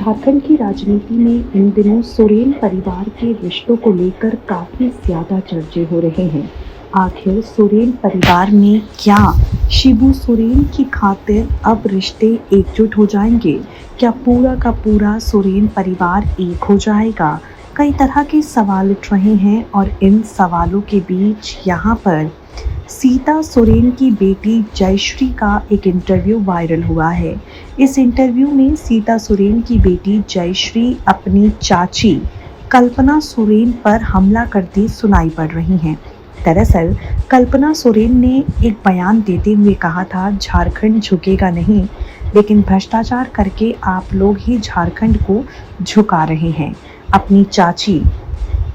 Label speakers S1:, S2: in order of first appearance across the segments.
S1: झारखंड की राजनीति में इन दिनों सोरेन परिवार के रिश्तों को लेकर काफी ज्यादा चर्चे हो रहे हैं। आखिर सोरेन परिवार में क्या शिबू सोरेन की खातिर अब रिश्ते एकजुट हो जाएंगे? क्या पूरा का पूरा सोरेन परिवार एक हो जाएगा? कई तरह के सवाल उठ रहे हैं और इन सवालों के बीच यहाँ पर सीता सोरेन की बेटी जयश्री का एक इंटरव्यू वायरल हुआ है। इस इंटरव्यू में सीता सोरेन की बेटी जयश्री अपनी चाची कल्पना सोरेन पर हमला करती सुनाई पड़ रही हैं। दरअसल कल्पना सोरेन ने एक बयान देते हुए कहा था, झारखंड झुकेगा नहीं, लेकिन भ्रष्टाचार करके आप लोग ही झारखंड को झुका रहे हैं। अपनी चाची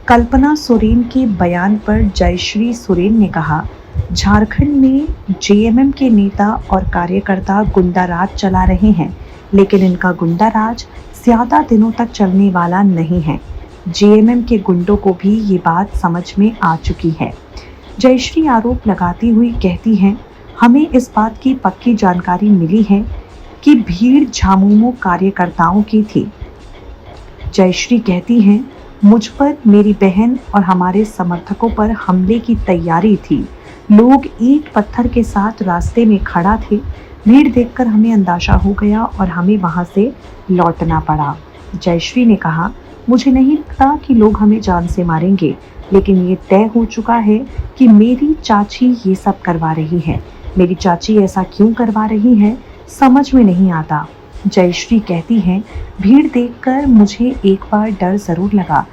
S1: कल्पना सोरेन के बयान पर जयश्री सोरेन ने कहा, झारखंड में जेएमएम के नेता और कार्यकर्ता गुंडा राज चला रहे हैं, लेकिन इनका गुंडा राज ज्यादा दिनों तक चलने वाला नहीं है। जेएमएम के गुंडों को भी ये बात समझ में आ चुकी है। जयश्री आरोप लगाती हुई कहती हैं, हमें इस बात की पक्की जानकारी मिली है कि भीड़ झामुमो कार्यकर्ताओं की थी। जयश्री कहती हैं, मुझ पर, मेरी बहन और हमारे समर्थकों पर हमले की तैयारी थी। लोग ईंट पत्थर के साथ रास्ते में खड़ा थे। भीड़ देखकर हमें अंदाजा हो गया और हमें वहां से लौटना पड़ा। जयश्री ने कहा, मुझे नहीं लगता कि लोग हमें जान से मारेंगे, लेकिन ये तय हो चुका है कि मेरी चाची ये सब करवा रही है। मेरी चाची ऐसा क्यों करवा रही है, समझ में नहीं आता। जयश्री कहती हैं, भीड़ देखकर मुझे एक बार डर जरूर लगा,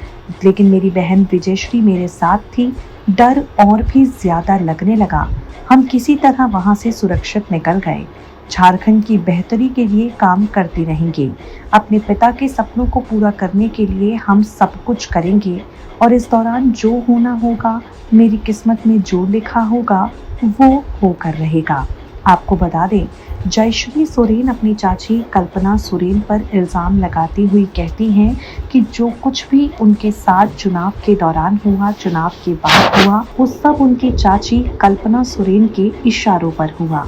S1: लेकिन मेरी बहन विजयश्री मेरे साथ थी। डर और भी ज्यादा लगने लगा। हम किसी तरह वहां से सुरक्षित निकल गए। झारखंड की बेहतरी के लिए काम करते रहेंगे। अपने पिता के सपनों को पूरा करने के लिए हम सब कुछ करेंगे और इस दौरान जो होना होगा, मेरी किस्मत में जो लिखा होगा वो होकर रहेगा। आपको बता दें, जयश्री सोरेन अपनी चाची कल्पना सोरेन पर इल्ज़ाम लगाती हुई कहती हैं कि जो कुछ भी उनके साथ चुनाव के दौरान हुआ, चुनाव के बाद हुआ, वो सब उनकी चाची कल्पना सोरेन के इशारों पर हुआ।